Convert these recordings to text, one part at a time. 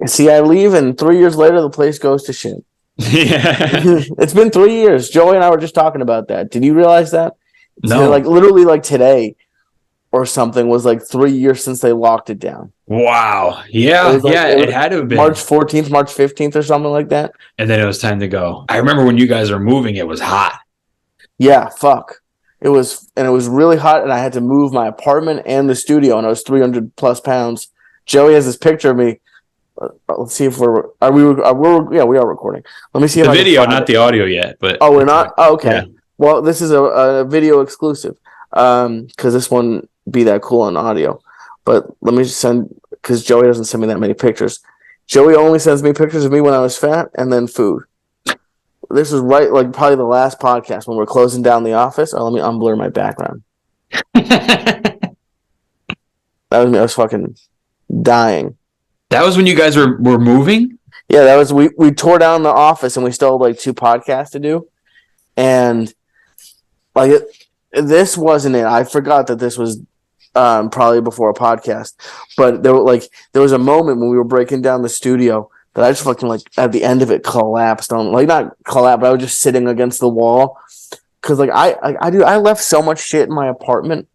See, I leave, and 3 years later, the place goes to shit. Yeah. It's been 3 years. Joey and I were just talking about that. Did you realize that? No. Like literally, like today or something was like 3 years since they locked it down. Wow. Yeah. It had to have been March 14th, March 15th, or something like that. And then it was time to go. I remember when you guys were moving, it was hot. Yeah, fuck. It was really hot, and I had to move my apartment and the studio, and I was 300 plus pounds. Joey has this picture of me. Let's see if we are recording. Let me see if the video, not the audio yet. But we're not. Oh, okay. Yeah. Well, this is a video exclusive because this one be that cool on audio. But let me send because Joey doesn't send me that many pictures. Joey only sends me pictures of me when I was fat and then food. This is right, like probably the last podcast when we're closing down the office. Let me unblur my background. That was me. I was fucking dying. That was when you guys were moving? Yeah, that was we tore down the office and we still had like 2 podcasts to do. And like this wasn't it. I forgot that this was probably before a podcast. But there was a moment when we were breaking down the studio that I just fucking like at the end of it collapsed on, like not collapsed, but I was just sitting against the wall. Cause like I left so much shit in my apartment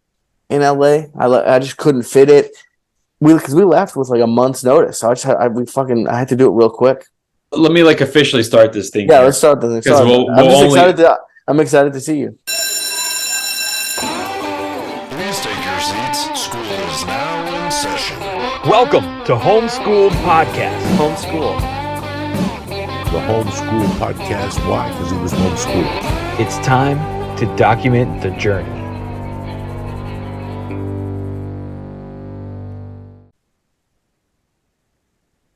in LA. I just couldn't fit it. Because we left with like a month's notice, so I had to do it real quick. Let me like officially start this thing. Yeah, let's start this. I'm excited to see you. Please take your seats. School is now in session. Welcome to Homeschooled Podcast. Homeschool. The Homeschooled Podcast. Why? Because he was homeschooled. It's time to document the journey.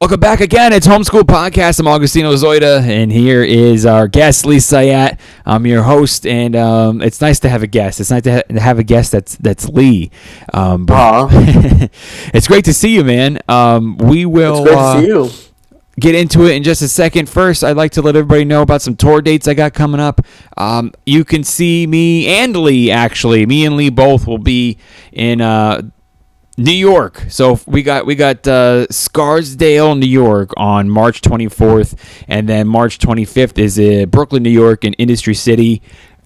Welcome back again. It's Homeschooled Podcast. I'm Agostino, Zoida, and here is our guest, Lee Syatt. I'm your host, and it's nice to have a guest. It's nice to have a guest that's Lee. It's great to see you, man. We will it's great to see you. Get into it in just a second. First, I'd like to let everybody know about some tour dates I got coming up. You can see me and Lee, actually. Me and Lee both will be in New York. So we got Scarsdale, New York on March 24th, and then March 25th is Brooklyn, New York, in Industry City.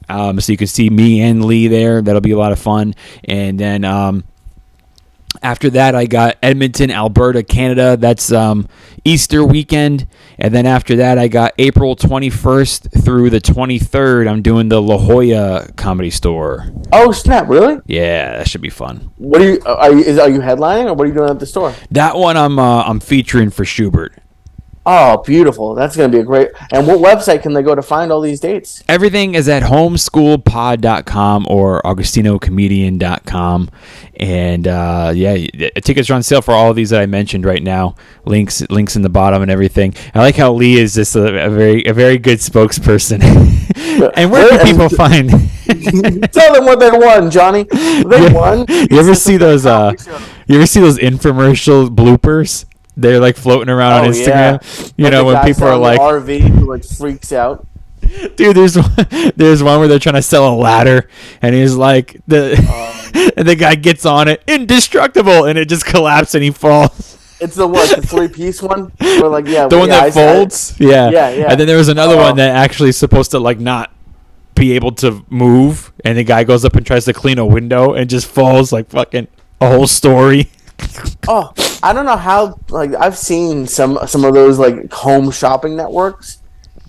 So you can see me and Lee there. That'll be a lot of fun. And then after that, I got Edmonton, Alberta, Canada. That's Easter weekend. And then after that, I got April 21st through the 23rd. I'm doing the La Jolla Comedy Store. Oh snap! Really? Yeah, that should be fun. What are you headlining, or what are you doing at the store? That one I'm featuring for Schubert. Oh, beautiful. That's going to be a great... And what website can they go to find all these dates? Everything is at homeschooledpod.com or agostinocomedian.com. And, tickets are on sale for all of these that I mentioned right now. Links in the bottom and everything. I like how Lee is just a very good spokesperson. And where can people find... Tell them what they won, Johnny. They won. You ever see those infomercial bloopers? They're like floating around on Instagram. Yeah. You know, when people are like RV who like freaks out. Dude, there's one where they're trying to sell a ladder, and he's like and the guy gets on it, indestructible, and it just collapses and he falls. It's the 3-piece one? Or like the one that folds? Yeah. And then there was another one that actually is supposed to like not be able to move, and the guy goes up and tries to clean a window and just falls like fucking a whole story. Oh, I don't know how. Like, I've seen some of those like home shopping networks.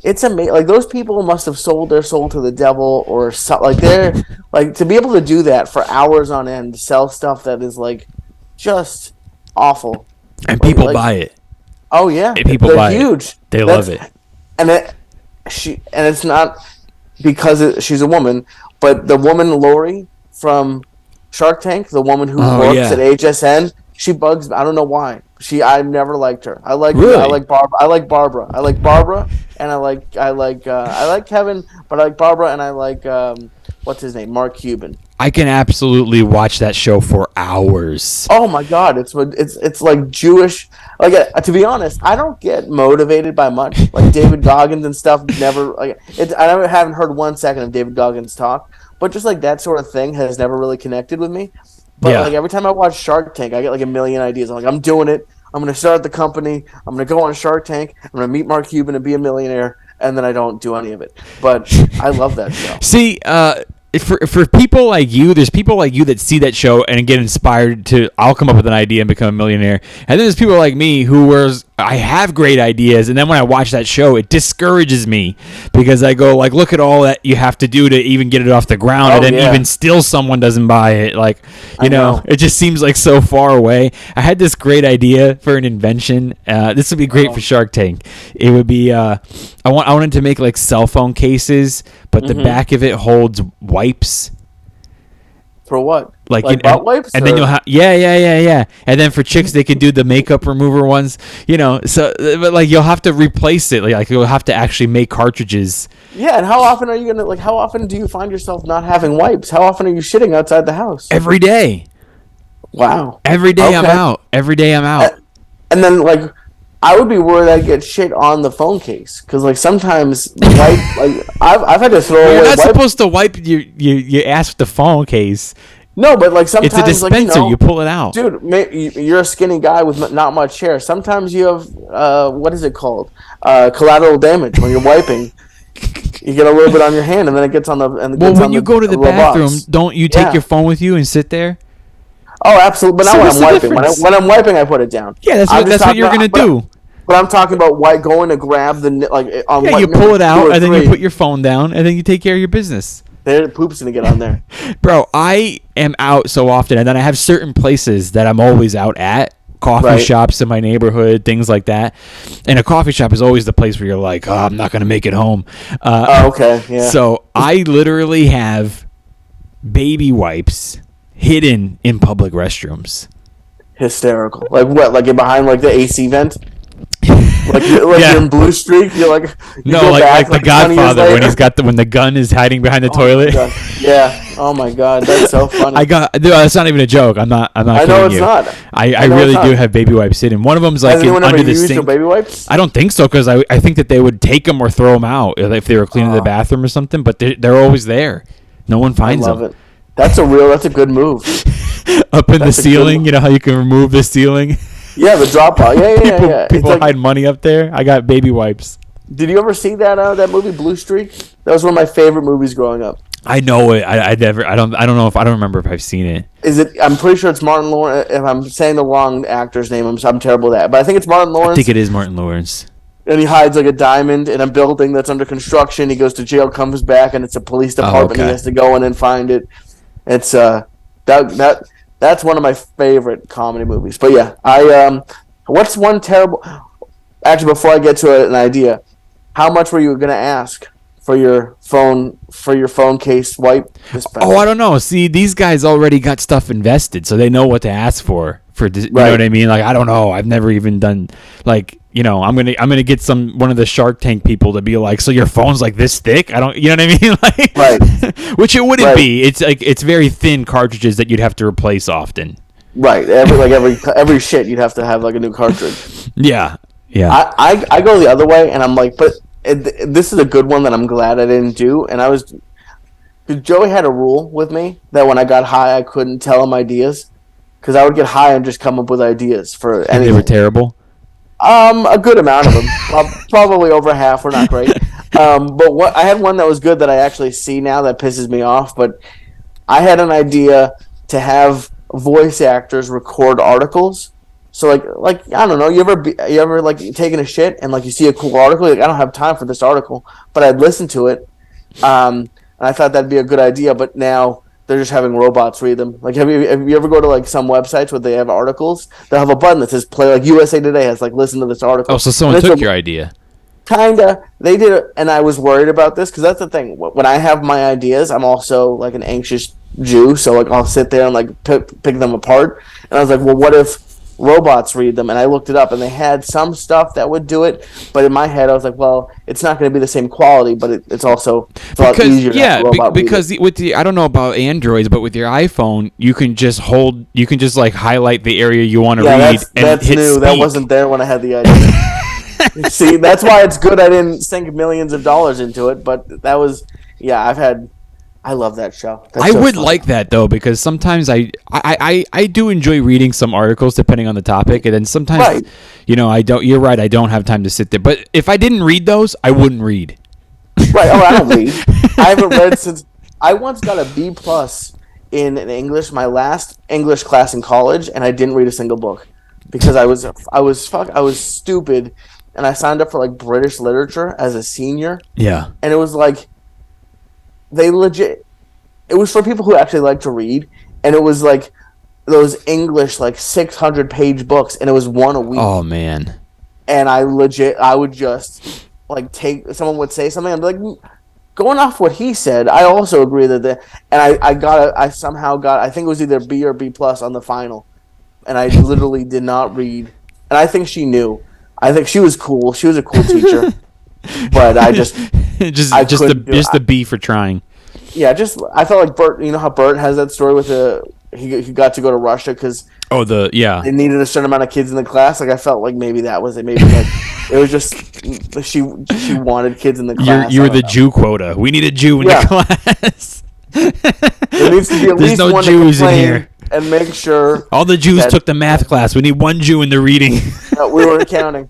It's amazing. Like, those people must have sold their soul to the devil, or so, like they're like, to be able to do that for hours on end, to sell stuff that is like just awful, and people buy it. Oh yeah, people buy huge. It. They love it, and it's not because she's a woman, but the woman Lori from Shark Tank, the woman who works at HSN, she bugs me. I don't know why. I've never liked her. I like Barbara. I like Barbara, and I like Kevin, but I like Barbara, and I like what's his name, Mark Cuban. I can absolutely watch that show for hours. Oh my god, it's like Jewish. Like, to be honest, I don't get motivated by much. Like David Goggins and stuff. Never like it. I haven't heard 1 second of David Goggins talk. But just like that sort of thing has never really connected with me. But like every time I watch Shark Tank, I get like a million ideas. I'm like, I'm doing it. I'm going to start the company. I'm going to go on Shark Tank. I'm going to meet Mark Cuban and be a millionaire. And then I don't do any of it. But I love that show. See, for people like you, there's people like you that see that show and get inspired to, I'll come up with an idea and become a millionaire. And then there's people like me I have great ideas, and then when I watch that show, it discourages me because I go like, look at all that you have to do to even get it off the ground, and then even still someone doesn't buy it. Like, you know, it just seems like so far away. I had this great idea for an invention. This would be great for Shark Tank. It would be I wanted to make like cell phone cases, but the back of it holds wipes. For what? Like butt wipes? And then you'll have yeah. And then for chicks, they could do the makeup remover ones. You know, so but like you'll have to replace it. Like you'll have to actually make cartridges. Yeah, and how often are you gonna like? How often do you find yourself not having wipes? How often are you shitting outside the house? Every day. Wow. Every day I'm out. Every day I'm out. And then like, I would be worried I'd get shit on the phone case because like sometimes wipe like I've had to throw away. You're not wipes. supposed to wipe you ass with the phone case. No, but like sometimes It's a dispenser. Like, you pull it out, dude. You're a skinny guy with not much hair. Sometimes you have what is it called? Collateral damage when you're wiping. You get a little bit on your hand, and then it gets on the. And well, when you go to the bathroom, don't you take your phone with you and sit there? Oh, absolutely. But So not when what's I'm the wiping. difference? When I'm wiping, I put it down. Yeah, that's what you're gonna do. But I'm talking about going to grab the like on. Yeah, you pull it out, and then you put your phone down, and then you take care of your business. The poop's gonna get on there. Bro, I am out so often, and then I have certain places that I'm always out at. Coffee shops in my neighborhood, things like that. And a coffee shop is always the place where you're like, oh, I'm not going to make it home. Okay, yeah. So I literally have baby wipes hidden in public restrooms. Hysterical. Like what? Like you're behind like the AC vent? Like you're in Blue Streak? You're like like the Godfather when the gun is hiding behind the toilet. Yeah. Oh my God, that's so funny. That's not even a joke. I'm not. I know kidding it's you. not. I really do have baby wipes hidden. One of them's like Has anyone under ever the used sink. your baby wipes? I don't think so because I think that they would take them or throw them out if they were cleaning the bathroom or something. But they're always there. No one finds them. I love it. That's a good move. Up in the ceiling, you know how you can remove the ceiling. Yeah, the drop out. Yeah. People hide money up there. I got baby wipes. Did you ever see that movie Blue Streak? That was one of my favorite movies growing up. I know it. I don't remember if I've seen it. Is it? I'm pretty sure it's Martin Lawrence. If I'm saying the wrong actor's name, I'm terrible at that. But I think it's Martin Lawrence. I think it is Martin Lawrence. And he hides like a diamond in a building that's under construction. He goes to jail, comes back, and it's a police department. okay. He has to go in and find it. It's that's one of my favorite comedy movies. But yeah, what's one terrible? Actually, before I get to an idea, how much were you gonna ask for your phone case wipe dispenser? Oh, I don't know. See, these guys already got stuff invested, so they know what to ask for. You know what I mean? Like, I don't know. I've never even done like, you know, I'm gonna get one of the Shark Tank people to be like, so your phone's like this thick? I don't, you know what I mean? Like, right. Which it wouldn't be. It's like it's very thin cartridges that you'd have to replace often. Right. Every shit you'd have to have like a new cartridge. Yeah. I go the other way, and I'm like, but this is a good one that I'm glad I didn't do. And because Joey had a rule with me that when I got high, I couldn't tell him ideas. Because I would get high and just come up with ideas for anything. And they were terrible? A good amount of them. Probably over half were not great. But I had one that was good that I actually see now that pisses me off. But I had an idea to have voice actors record articles. So like I don't know, you ever like taking a shit and like you see a cool article, like I don't have time for this article, but I'd listen to it. And I thought that'd be a good idea, but now they're just having robots read them. Like, have you ever go to like some websites where they have articles? They'll have a button that says play. Like USA Today has like listen to this article. Oh, so someone took your idea. Kinda. They did it, and I was worried about this because that's the thing. When I have my ideas, I'm also like an anxious Jew, so like I'll sit there and like pick them apart. And I was like, well, what if robots read them? And I looked it up, and they had some stuff that would do it, but in my head I was like, well, it's not going to be the same quality, but it's also a lot easier to have a robot because with the I don't know about Androids, but with your iPhone you can just like highlight the area you want to read. That's hit new. speak. That wasn't there when I had the idea. See, that's why it's good I didn't sink millions of dollars into it, but that was I've I love that show. I would like that though, because sometimes I do enjoy reading some articles depending on the topic, and then sometimes I don't. You're right. I don't have time to sit there. But if I didn't read those, I wouldn't read. Right. Oh, I don't read. I haven't read since I once got a B+ in English, my last English class in college, and I didn't read a single book because I was stupid, and I signed up for like British literature as a senior. Yeah. And it was like it was for people who actually like to read, and it was like those English like 600-page books, and it was one a week. Oh man. And I would just like someone would say something, I'd be like, going off what he said, I also agree that I somehow got, I think it was either B or B+ on the final, and I literally did not read, and I think she knew. I think she was cool. She was a cool teacher, but I just the B for trying. Yeah, I felt like Bert. You know how Bert has that story with he got to go to Russia because they needed a certain amount of kids in the class. Like I felt like maybe that was it. Maybe like it was just she wanted kids in the class. You're the Jew quota. We need a Jew in the class. There needs to be at least no one Jews to in here. And make sure all the Jews took the math class. We need one Jew in the reading. We weren't counting.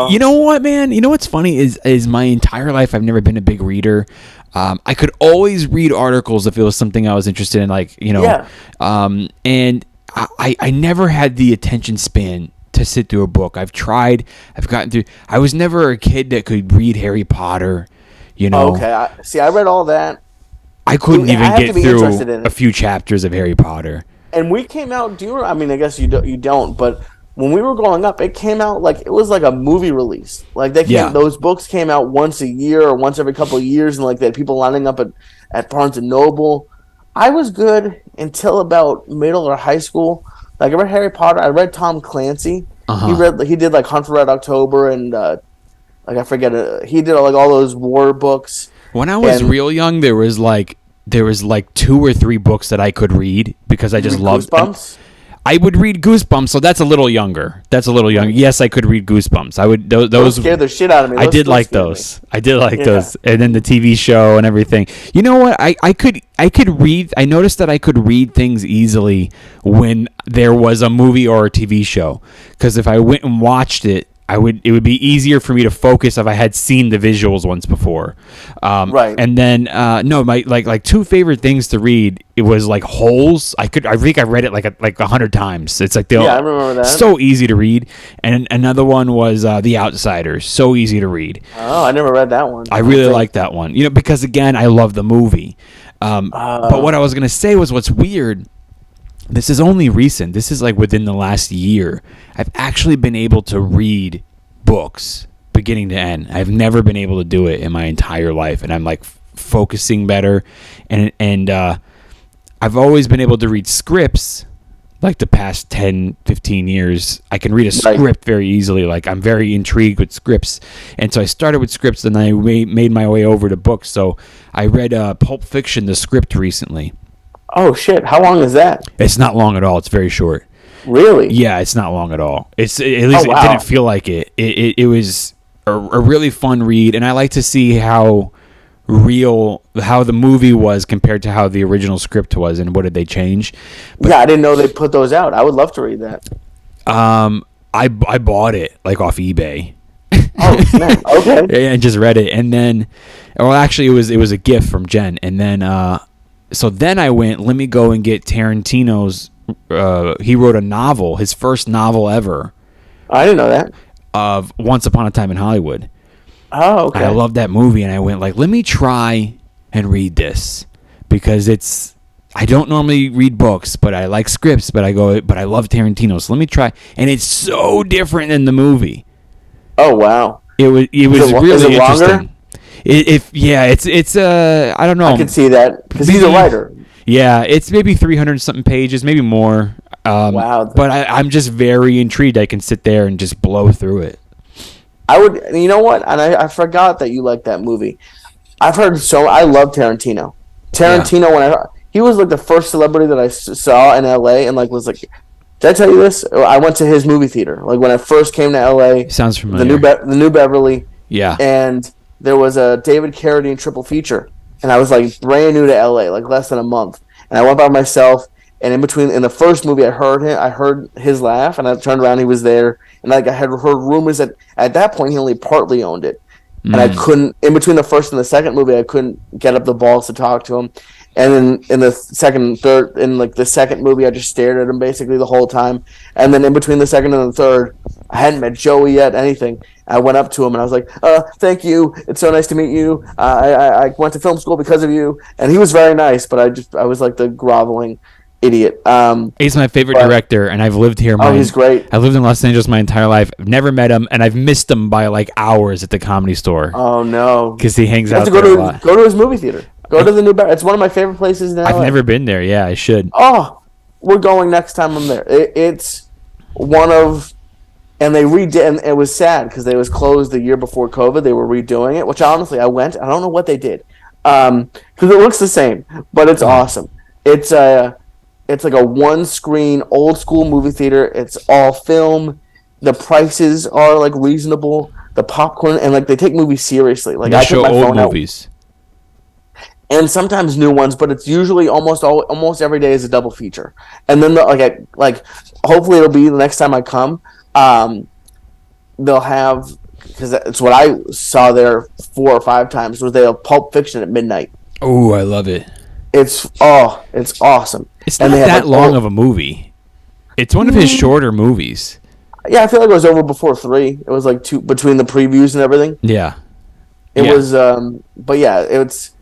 You know what, man? You know what's funny is my entire life I've never been a big reader. I could always read articles if it was something I was interested in, like and I never had the attention span to sit through a book. I've tried. I've gotten through. I was never a kid that could read Harry Potter. Okay. I read all that. I couldn't even get through a few chapters of Harry Potter. And we came out. I mean, I guess you don't. But when we were growing up, it came out like it was like a movie release. Like those books came out once a year or once every couple of years, and like they had people lining up at Barnes and Noble. I was good until about middle or high school. Like I read Harry Potter. I read Tom Clancy. He did like Hunt for Red October and like I forget it. He did like all those war books. When I was real young, there was like 2 or 3 books that I could read because I just loved Goosebumps. I would read Goosebumps, so that's a little younger. Yes, I could read Goosebumps. I would those scared the shit out of me. I did like those. And then the TV show and everything. You know what? I could read. I noticed that I could read things easily when there was a movie or a TV show, because if I went and watched it, it would be easier for me to focus if I had seen the visuals once before. Right. And then my like 2 favorite things to read, it was like Holes. I think I read it like 100 times. It's like I remember that. So easy to read. And another one was The Outsiders. So easy to read. Oh, I never read that one. I really like that one. Because again, I love the movie. But what I was gonna say was what's weird. This is only recent. This is like within the last year. I've actually been able to read books beginning to end. I've never been able to do it in my entire life, and I'm like focusing better. And I've always been able to read scripts like the past 10, 15 years. I can read a script very easily. Like I'm very intrigued with scripts. And so I started with scripts, and I made my way over to books. So I read Pulp Fiction, the script recently. Oh shit! How long is that? It's not long at all. It's very short. Really? Yeah, it's not long at all. It didn't feel like it. It was a really fun read, and I like to see how the movie was compared to how the original script was, and what did they change. But, I didn't know they put those out. I would love to read that. I bought it like off eBay. Oh man, okay. And just read it, and then, actually, it was a gift from Jen, and then. So then I went, let me go and get Tarantino's, he wrote a novel, his first novel ever. I didn't know that. Of Once Upon a Time in Hollywood. Oh, okay. I love that movie, and I went like, let me try and read this. Because I don't normally read books, but I like scripts, but I love Tarantino, so let me try. And it's so different than the movie. Oh, wow. It was really is it interesting. Longer? It's I don't know. I can see that because he's a writer. Yeah, it's maybe 300 something pages, maybe more. Wow! But I'm just very intrigued. I can sit there and just blow through it. I would. You know what? And I forgot that you like that movie. I've heard I love Tarantino. When he was like the first celebrity that I saw in LA, and like was like, did I tell you this? I went to his movie theater. Like when I first came to LA. Sounds familiar. The New Beverly. Yeah. And there was a David Carradine triple feature, and I was like brand new to LA, like less than a month, and I went by myself. And in the first movie, I heard his laugh, and I turned around, he was there, and like I had heard rumors that at that point he only partly owned it, and I couldn't. In between the first and the second movie, I couldn't get up the balls to talk to him. And then in the second movie, I just stared at him basically the whole time. And then in between the second and the third, I hadn't met Joey yet, anything. I went up to him and I was like, thank you. It's so nice to meet you. I went to film school because of you. And he was very nice, but I was like the groveling idiot. He's my favorite director, and I've lived here. He's great. I've lived in Los Angeles my entire life. I've never met him, and I've missed him by like hours at the Comedy Store. Oh, no. Because he hangs out there a lot. Go to his movie theater. Go to the new bar. It's one of my favorite places in LA. I've never been there. Yeah, I should. Oh, we're going next time I'm there. It's one of, and they redid, and it was sad because they was closed the year before COVID. They were redoing it, which honestly I went. I don't know what they did, because it looks the same, but it's awesome. It's like a one-screen old school movie theater. It's all film. The prices are like reasonable. The popcorn, and like they take movies seriously. Like They I show took my old phone out. movies. And sometimes new ones, but it's usually almost every day is a double feature. And then hopefully it'll be the next time I come. They'll have, because it's what I saw there 4 or 5 times, was they have Pulp Fiction at midnight. Oh, I love it. It's awesome. It's not that long of a movie. It's one of his shorter movies. Yeah, I feel like it was over before 3. It was like 2 between the previews and everything. Yeah. It was, but yeah, it's.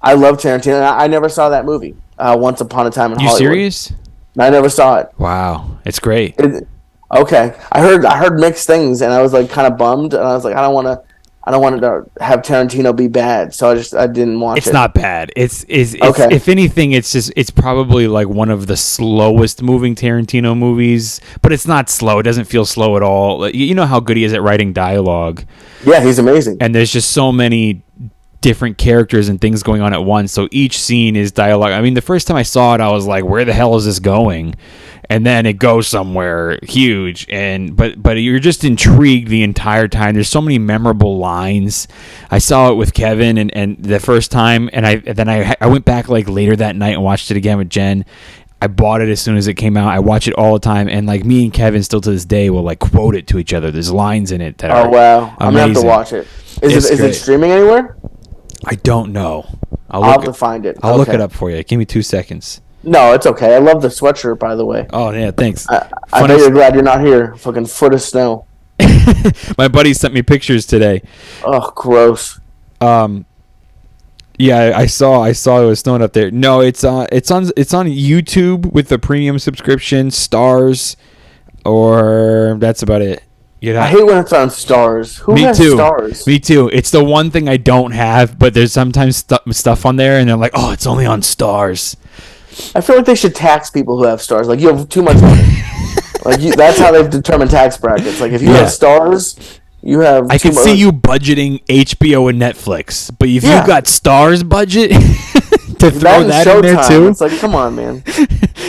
I love Tarantino. I never saw that movie. Once Upon a Time in Hollywood. You serious? I never saw it. Wow, it's great. Okay, I heard mixed things, and I was like kind of bummed, and I was like, I don't want to have Tarantino be bad, so I didn't watch it. It's not bad. It's okay. If anything, it's probably like one of the slowest moving Tarantino movies, but it's not slow. It doesn't feel slow at all. You know how good he is at writing dialogue. Yeah, he's amazing. And there's just so many different characters and things going on at once, so each scene is dialogue. I mean, the first time I saw it, I was like, where the hell is this going? And then it goes somewhere huge, and but you're just intrigued the entire time. There's so many memorable lines. I saw it with Kevin and the first time, and I went back like later that night and watched it again with Jen. I bought it as soon as it came out. I watch it all the time, and like me and Kevin still to this day will like quote it to each other. There's lines in it that are wow, I'm amazing. gonna have to watch it. Is it streaming anywhere? I don't know. I'll have to find it. I'll look it up for you. Give me 2 seconds. No, it's okay. I love the sweatshirt, by the way. Oh, yeah, thanks. I bet you're glad you're not here. Fucking foot of snow. My buddy sent me pictures today. Oh, gross. Yeah, I saw it was snowing up there. No, it's on YouTube with the premium subscription, Stars, or that's about it. I hate when it's on Stars. Who has Stars? Me too. It's the one thing I don't have, but there's sometimes stuff on there, and they're like, oh, it's only on Stars. I feel like they should tax people who have Stars. Like, you have too much money. That's how they've determined tax brackets. Like, if you have Stars, you have. I can see you budgeting HBO and Netflix, but if you've got Stars budget to throw that in there too, it's like, come on, man.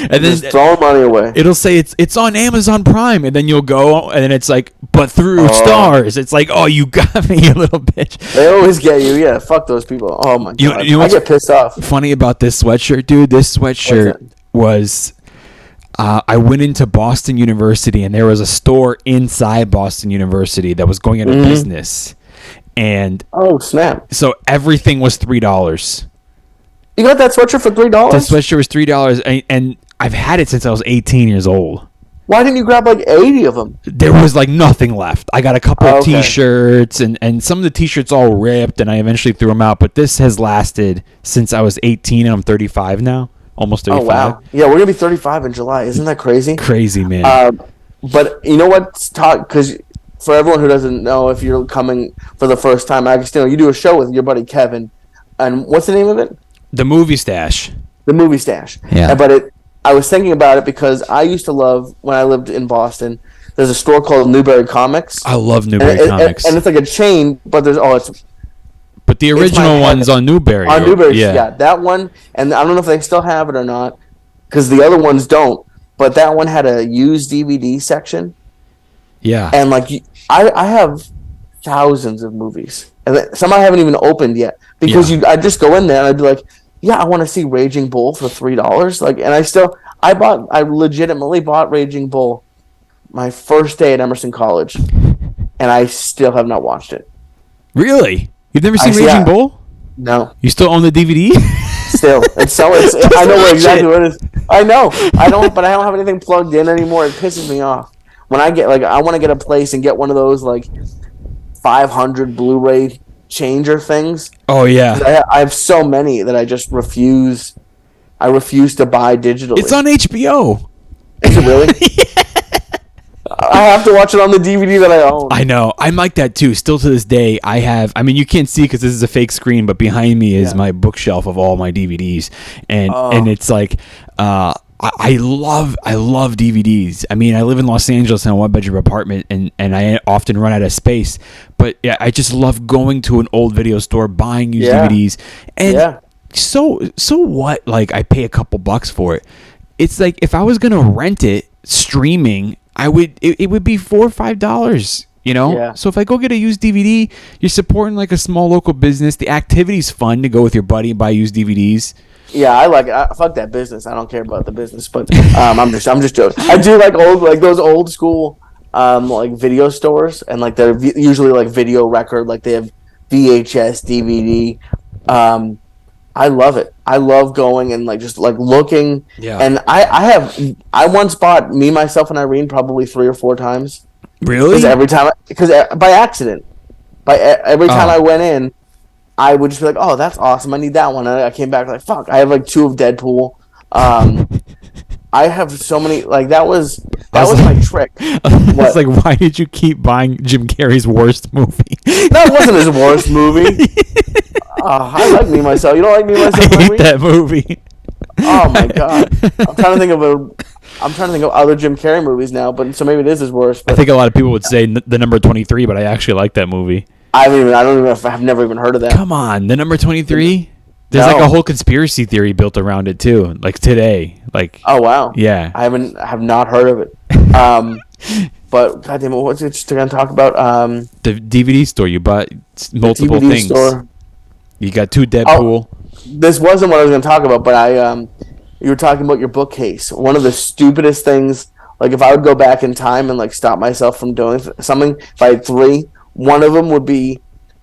And then just throwing money away. It'll say it's on Amazon Prime, and then you'll go, and then it's like, but through Stars. It's like, oh, you got me, you little bitch. They always get you. Yeah, fuck those people. Oh my god, I get pissed off. Funny about this sweatshirt, dude. This sweatshirt was. I went into Boston University, and there was a store inside Boston University that was going out of business, and oh snap! So everything was $3. You got that sweatshirt for $3? The sweatshirt was $3, and I've had it since I was 18 years old. Why didn't you grab like 80 of them? There was like nothing left. I got a couple of T-shirts, and some of the T-shirts all ripped, and I eventually threw them out. But this has lasted since I was 18, and I'm 35 now, almost 35. Oh wow! Yeah, we're gonna be 35 in July. Isn't that crazy? Crazy, man. But you know what's because for everyone who doesn't know, if you're coming for the first time, Agostino, you do a show with your buddy Kevin, and what's the name of it? The Movie Stash. The Movie Stash. Yeah. I was thinking about it because I used to love, when I lived in Boston, there's a store called Newberry Comics. I love Newberry Comics. And it's like a chain, but but the original one's on Newberry. On Newberry, yeah. That one, and I don't know if they still have it or not, because the other ones don't, but that one had a used DVD section. Yeah. And like, I have thousands of movies. and some I haven't even opened yet because I just go in there and I'd be like, yeah, I want to see Raging Bull for $3. Like, and I legitimately bought Raging Bull my first day at Emerson College, and I still have not watched it. Really? You've never seen Raging Bull? No. You still own the DVD? Still, I know exactly what it is. I know. I don't have anything plugged in anymore. It pisses me off. When I get I want to get a place and get one of those 500 Blu-ray changer things. Oh yeah. I have so many that I just refuse. I refuse to buy digitally. It's on HBO. Is it really? I have to watch it on the DVD that I own. I know. I'm like that too. Still to this day, you can't see because this is a fake screen, but behind me is my bookshelf of all my DVDs, and it's like, I love DVDs. I mean, I live in Los Angeles in a 1-bedroom apartment, and I often run out of space. But yeah, I just love going to an old video store, buying used DVDs, and so what? Like, I pay a couple bucks for it. It's like if I was gonna rent it streaming, it would be $4 or $5, you know? Yeah. So if I go get a used DVD, you're supporting like a small local business. The activity's fun to go with your buddy and buy used DVDs. Yeah, I like it. Fuck that business. I don't care about the business, but I'm just joking. I do like those old school video stores, and they're usually video record, they have VHS, DVD. I love it. I love going and just looking. Yeah. And I once bought Me, Myself, and Irene probably 3 or 4 times. Really? Because by accident, every time I went in, I would just be like, oh, that's awesome. I need that one. And I came back fuck. I have 2 of Deadpool. I have so many. That was my trick. It's like, why did you keep buying Jim Carrey's worst movie? That wasn't his worst movie. I like Me, Myself. You don't like Me, Myself? I hate that movie. Oh my god! I'm trying to think of other Jim Carrey movies now, but so maybe it is his worst. I think a lot of people would say the number 23, but I actually like that movie. I've never even heard of that. Come on, the number 23. There's a whole conspiracy theory built around it too. Today, oh wow, yeah. I have not heard of it. But goddamn, what's it just going to talk about? The DVD store. You bought multiple DVD things. Store. You got 2 Deadpool. This wasn't what I was going to talk about, but you were talking about your bookcase. One of the stupidest things, if I would go back in time and stop myself from doing something, if I had 3, one of them would be,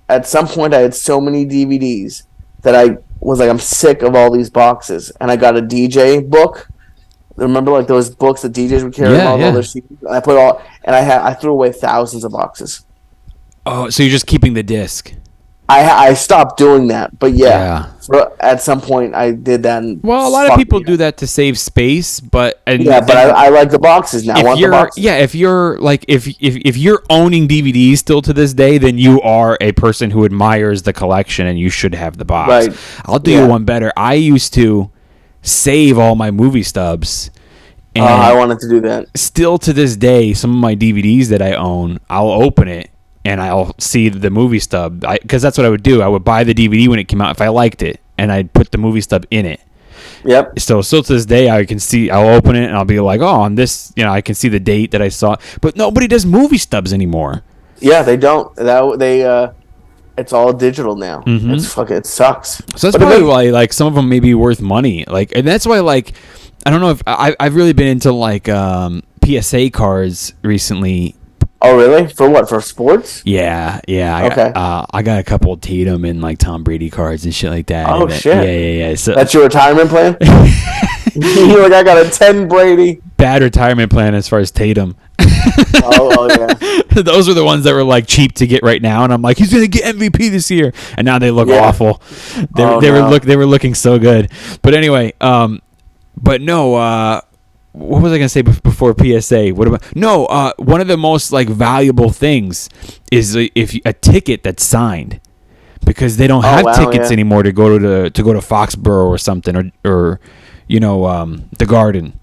at some point I had so many DVDs that I was I'm sick of all these boxes, and I got a DJ book. Remember those books that DJs would carry all their CDs? I put I threw away thousands of boxes. Oh, so you're just keeping the disc. I stopped doing that, but at some point I did that. And a lot of people do that to save space, but I like the boxes now. I want the boxes. Yeah, if you're if you're owning DVDs still to this day, then you are a person who admires the collection, and you should have the box. Right. I'll do you one better. I used to save all my movie stubs. And I wanted to do that. Still to this day, some of my DVDs that I own, I'll open it and I'll see the movie stub, because that's what I would do. I would buy the DVD when it came out if I liked it, and I'd put the movie stub in it. Yep. So still to this day, I'll open it and I'll be like, oh, on this, I can see the date that I saw. But nobody does movie stubs anymore. Yeah, they don't. It's all digital now. Mm-hmm. It sucks. So that's probably why some of them may be worth money. And that's why I don't know if I've really been into PSA cards recently. Oh really? For what? For sports? Yeah. Okay. I got a couple of Tatum and Tom Brady cards and shit like that. Oh shit. Yeah. So that's your retirement plan? You're I got a 10 Brady. Bad retirement plan as far as Tatum. Oh yeah. Those are the ones that were cheap to get right now, and I'm he's gonna get MVP this year, and now they look awful. They were looking so good, but anyway, but no. What was I gonna say before PSA? What about one of the most valuable things is if a ticket that's signed, because they don't have tickets anymore to go to Foxborough or something or the Garden.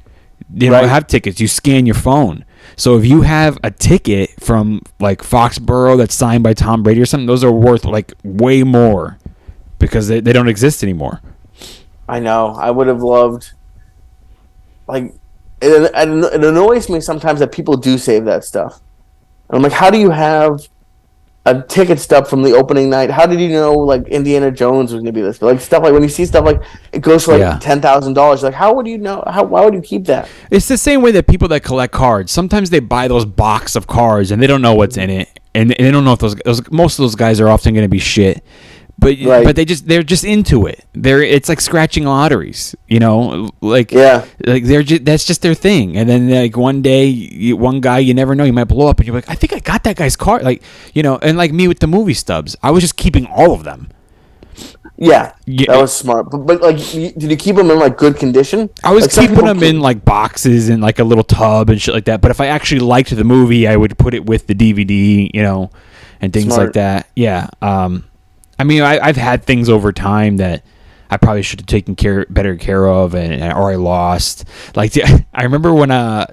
They don't have tickets. You scan your phone. So if you have a ticket from Foxborough that's signed by Tom Brady or something, those are worth way more because they don't exist anymore. I know. I would have loved it annoys me sometimes that people do save that stuff. And I'm how do you have a ticket stub from the opening night. How did you know like Indiana Jones was going to be this? But, like stuff like when you see stuff like it goes for like $10,000. Like how would you know? Why would you keep that? It's the same way that people that collect cards. Sometimes they buy those box of cards and they don't know what's in it, and they don't know if those most of those guys are often going to be shit. But they're just into it. It's like scratching lotteries, you know, like that's just their thing. And then like one day, one guy you never know, you might blow up, and you're like, I think I got that guy's card, like, you know. And like me with the movie stubs, I was just keeping all of them. Yeah, that was smart. But like, did you keep them in like good condition? I was like, keeping them in like boxes and like a little tub and shit like that. But if I actually liked the movie, I would put it with the DVD, you know, and things like that. Yeah. I mean, I've had things over time that I probably should have taken better care of, or I lost. Like, I remember when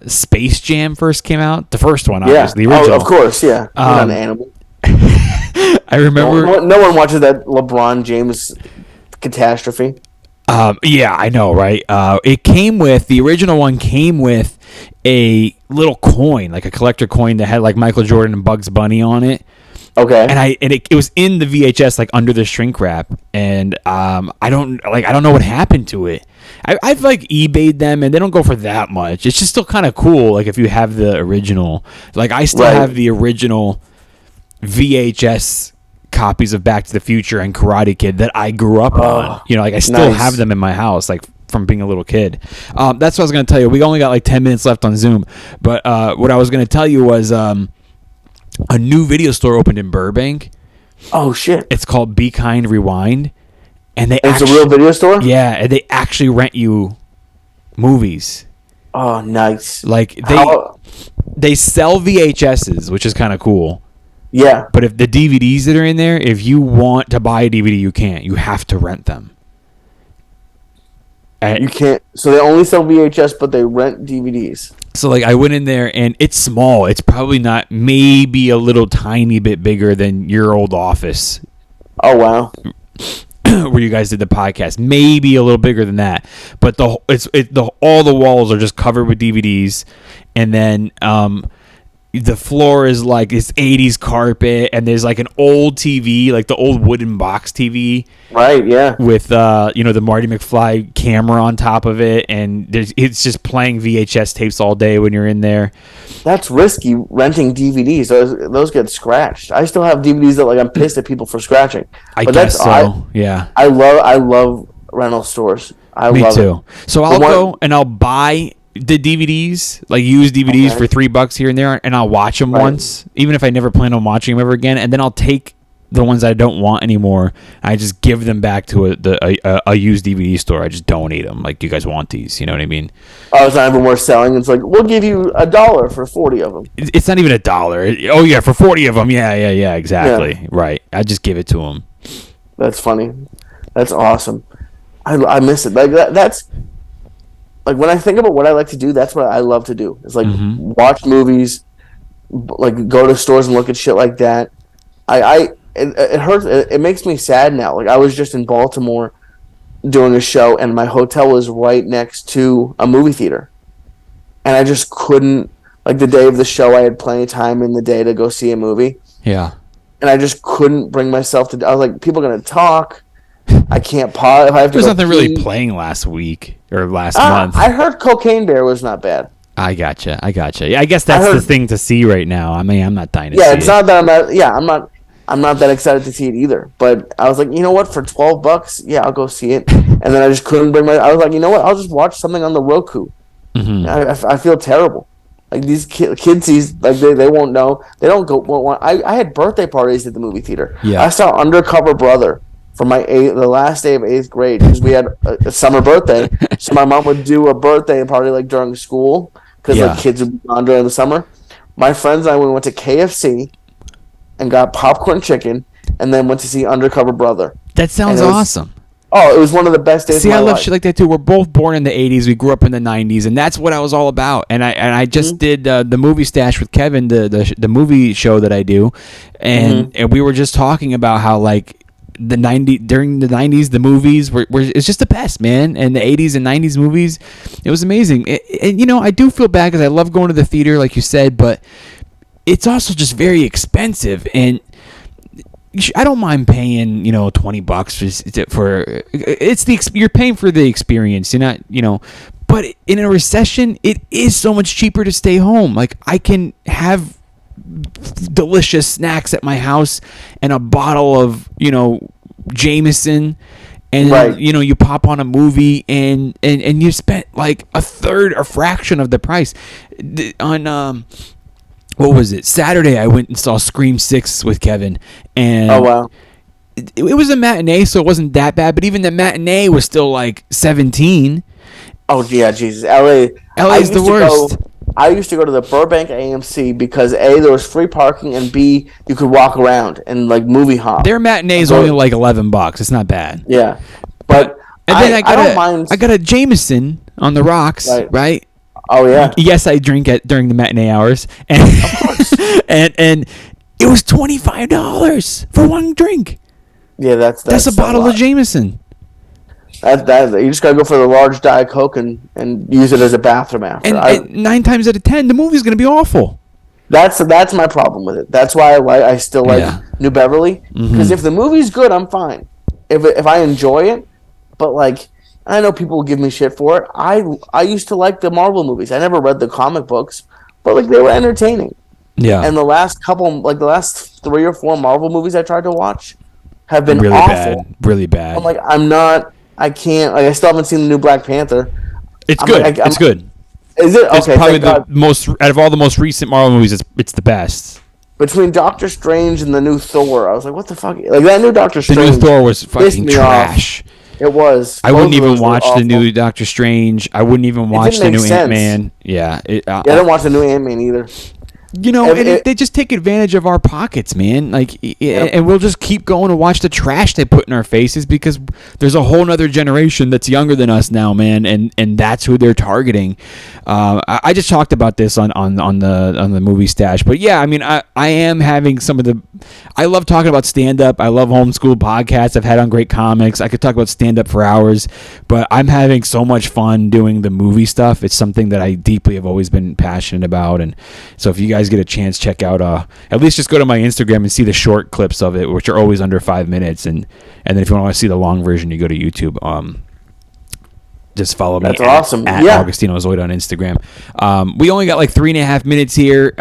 Space Jam first came out, the first one, obviously, the original. Oh, of course, yeah. You're not an animal. I remember. No one watches that LeBron James catastrophe. Yeah, I know, right? The original one came with a little coin, like a collector coin that had like Michael Jordan and Bugs Bunny on it. Okay. And it was in the VHS, like under the shrink wrap, and I don't know what happened to it. I've like eBayed them, and they don't go for that much. It's just still kind of cool, like if you have the original. Like I still have the original VHS copies of Back to the Future and Karate Kid that I grew up on. You know, like I still have them in my house, like from being a little kid. That's what I was going to tell you. We only got like 10 minutes left on Zoom, but what I was going to tell you was a new video store opened in Burbank. Oh shit! It's called Be Kind Rewind, and it's a real video store. Yeah, and they actually rent you movies. Oh, nice! Like they sell VHSs, which is kind of cool. Yeah, but if the DVDs that are in there, if you want to buy a DVD, you can't. You have to rent them. You can't. So they only sell VHS, but they rent DVDs. So like I went in there and it's small. It's probably not, maybe a little tiny bit bigger than your old office. Oh wow. Where you guys did the podcast, maybe a little bigger than that. But all the walls are just covered with DVDs, and then the floor is like this 80s carpet, and there's like an old TV, like the old wooden box TV. Right, yeah. With the Marty McFly camera on top of it, and it's just playing VHS tapes all day when you're in there. That's risky, renting DVDs. Those get scratched. I still have DVDs that like I'm pissed at people for scratching. I guess so. Yeah. I love rental stores. Me too. So I'll go and I'll buy the DVDs, like used DVDs for $3 here and there, and I'll watch them once, even if I never plan on watching them ever again, and then I'll take the ones I don't want anymore. I just give them back to a used DVD store. I just donate them. Like, do you guys want these? You know what I mean? Oh, it's not even worth selling. It's like, we'll give you $1 for 40 of them. It's not even $1. Oh yeah, for 40 of them. Yeah, exactly. Yeah. Right. I just give it to them. That's funny. That's awesome. I miss it. Like that's like when I think about what I like to do. That's what I love to do. It's like watch movies, like go to stores and look at shit like that. It hurts. It makes me sad now. Like I was just in Baltimore doing a show, and my hotel was right next to a movie theater, and I just couldn't. Like the day of the show, I had plenty of time in the day to go see a movie. Yeah, and I just couldn't bring myself to. I was like, people are gonna talk. I can't pause. If I have to. There's nothing really playing last week or last month. I heard Cocaine Bear was not bad. I gotcha. Yeah, I guess that's the thing to see right now. I mean, I'm not dying to see it. Yeah, it's not that I'm not. Yeah, I'm not that excited to see it either. But I was like, you know what? For $12, yeah, I'll go see it. And then I just couldn't bring I was like, you know what? I'll just watch something on the Roku. Mm-hmm. I feel terrible. Like these kids, like they won't know. They don't go. I had birthday parties at the movie theater. Yeah. I saw Undercover Brother for the last day of 8th grade because we had a summer birthday. So my mom would do a birthday party like during school because like kids would be on during the summer. My friends and I went to KFC and got popcorn chicken, and then went to see Undercover Brother. That sounds awesome. Oh, it was one of the best days of my life. See, I love shit like that too. We're both born in the 80s. We grew up in the 90s, and that's what I was all about. And I just did the movie stash with Kevin, the movie show that I do, and we were just talking about how like during the 90s the movies were it's just the best, man. And the 80s and 90s movies, it was amazing. And you know, I do feel bad because I love going to the theater, like you said, but it's also just very expensive. And I don't mind paying, $20 for you're paying for the experience. You're not, but in a recession, it is so much cheaper to stay home. Like, I can have delicious snacks at my house and a bottle of, Jameson, and Right. you pop on a movie and you spent like a third or fraction of the price on what was it? Saturday I went and saw Scream 6 with Kevin, and Oh wow. it was a matinee, so it wasn't that bad, but even the matinee was still like 17. Oh yeah, Jesus. LA LA's the worst. I used to go to the Burbank AMC because A, there was free parking, and B, you could walk around and like movie hop. Their matinee is only like $11. It's not bad. Yeah. But And then I don't mind. I got a Jameson on the rocks, right? Oh yeah. Yes, I drink it during the matinee hours, and Of course. and it was $25 for one drink. Yeah, that's a bottle of Jameson. That you just gotta go for the large Diet Coke and use it as a bathroom after. And 9 times out of 10, the movie's gonna be awful. That's my problem with it. That's why I still like Yeah. New Beverly, because if the movie's good, I'm fine. If I enjoy it, but like I know people will give me shit for it. I used to like the Marvel movies. I never read the comic books, but like they were entertaining. Yeah, And the last 3 or 4 Marvel movies I tried to watch have been really awful. really bad. I'm like, I can't. Like, I still haven't seen the new Black Panther. It's I'm good. like, It's good. Is it? It's Okay, probably thank the God. most out of all the most recent Marvel movies. It's the best. Between Doctor Strange and the new Thor, I was like, what the fuck? Like, that new Doctor The Strange. new Thor was pissed fucking me off. trash. It was. I wouldn't Both of even those were watch the awful. new Doctor Strange. I wouldn't even watch the didn't new make sense. Ant-Man. Yeah. Yeah, I didn't watch the new Ant-Man either. They just take advantage of our pockets, man. Like, and we'll just keep going to watch the trash they put in our faces because there's a whole nother generation that's younger than us now, man, and that's who they're targeting. I just talked about this on the movie stash, but yeah, I mean, I am having some of the. I love talking about stand up. I love Homeschooled podcasts. I've had on great comics. I could talk about stand up for hours, but I'm having so much fun doing the movie stuff. It's something that I deeply have always been passionate about, and so if you guys get a chance, check out at least just go to my Instagram and see the short clips of it, which are always under 5 minutes, and then if you want to see the long version, you go to YouTube. Just follow me. That's awesome. At Yeah. Agostino Zoida on Instagram. We only got like 3.5 minutes here.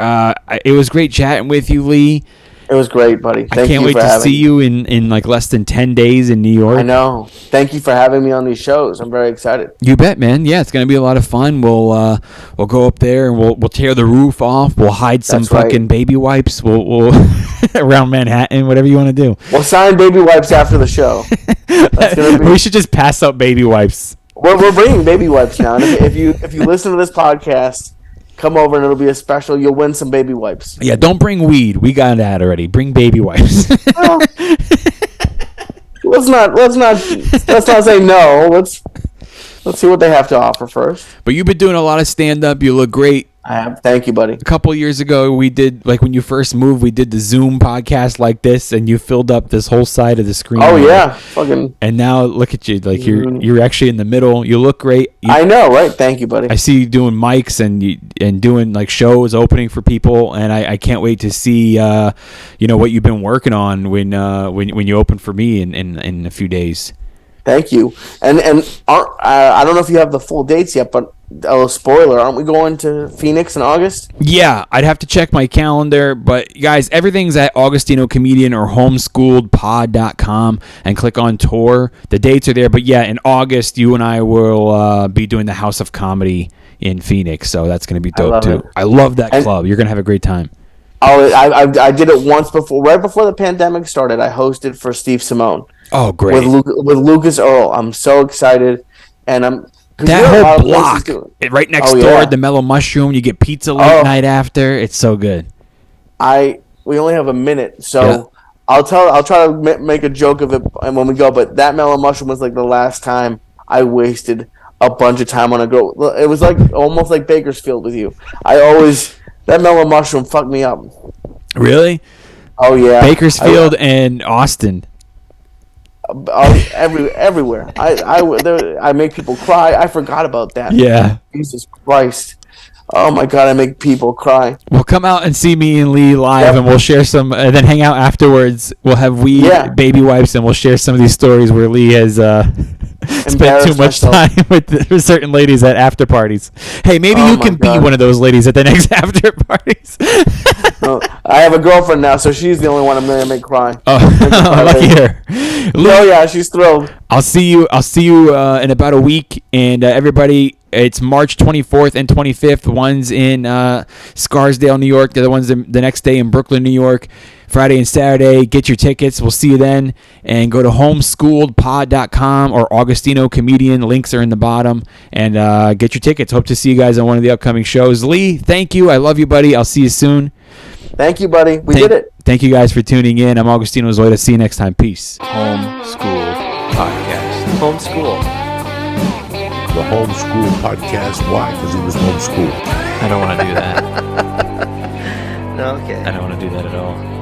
It was great chatting with you, Lee. It was great, buddy. I can't wait to see you in like less than 10 days in New York. I know. Thank you for having me on these shows. I'm very excited. You bet, man. Yeah, it's gonna be a lot of fun. We'll go up there and we'll tear the roof off. We'll hide some That's right. fucking baby wipes. We'll around Manhattan, whatever you want to do. We'll sign baby wipes after the show. That's gonna be. We should just pass out baby wipes. We're bringing baby wipes now. And if you listen to this podcast, come over and it'll be a special. You'll win some baby wipes. Yeah, don't bring weed. We got that already. Bring baby wipes. Well, let's not say no. Let's see what they have to offer first. But you've been doing a lot of stand up. You look great. I have. Thank you, buddy. A couple years ago, we did, like when you first moved, we did the Zoom podcast like this, and you filled up this whole side of the screen. Oh yeah, fucking. And now look at you, like you're actually in the middle. You look great. I know, right? Thank you, buddy. I see you doing mics and doing like shows, opening for people, and I can't wait to see what you've been working on when you open for me in a few days. Thank you. And I don't know if you have the full dates yet, but a little spoiler: aren't we going to Phoenix in August? Yeah, I'd have to check my calendar, but guys, everything's at Agostino Comedian or homesschooledpod.com and click on tour. The dates are there, but yeah, in August, you and I will be doing the House of Comedy in Phoenix, so that's going to be dope too. I love that club. You're going to have a great time. Oh, I did it once before, right before the pandemic started. I hosted for Steve Simone. Oh, great. With Lucas Earl. I'm so excited, and I'm that whole block right next door yeah. at the Mellow Mushroom. You get pizza late night after. It's so good. We only have a minute, so I'll try to make a joke of it when we go. But that Mellow Mushroom was like the last time I wasted a bunch of time on a girl. It was like almost like Bakersfield with you. That Mellow Mushroom fucked me up. Really? Oh yeah. Bakersfield and Austin. Everywhere. I make people cry. I forgot about that. Yeah. Jesus Christ. Oh my god, I make people cry. Well, come out and see me and Lee live, Yep. and we'll share some. And then hang out afterwards. We'll have weed, baby wipes, and we'll share some of these stories where Lee has spent too much myself. time with certain ladies at after parties. Hey, maybe Oh you my can be God. one of those ladies at the next after parties. No, I have a girlfriend now, so she's the only one I'm gonna make cry. Oh, lucky her. Oh yeah, she's thrilled. I'll see you in about a week, and everybody. It's March 24th and 25th. One's in Scarsdale, New York. The other one's the next day in Brooklyn, New York. Friday and Saturday. Get your tickets. We'll see you then. And go to homeschooled.pod.com or Agostino Comedian. Links are in the bottom. And get your tickets. Hope to see you guys on one of the upcoming shows. Lee, thank you. I love you, buddy. I'll see you soon. Thank you, buddy. We did it. Thank you guys for tuning in. I'm Agostino Zoida. See you next time. Peace. Homeschooled Podcast. Homeschooled. The Homeschooled Podcast. Why? Because he was homeschooled. I don't want to do that. Okay. I don't want to do that at all.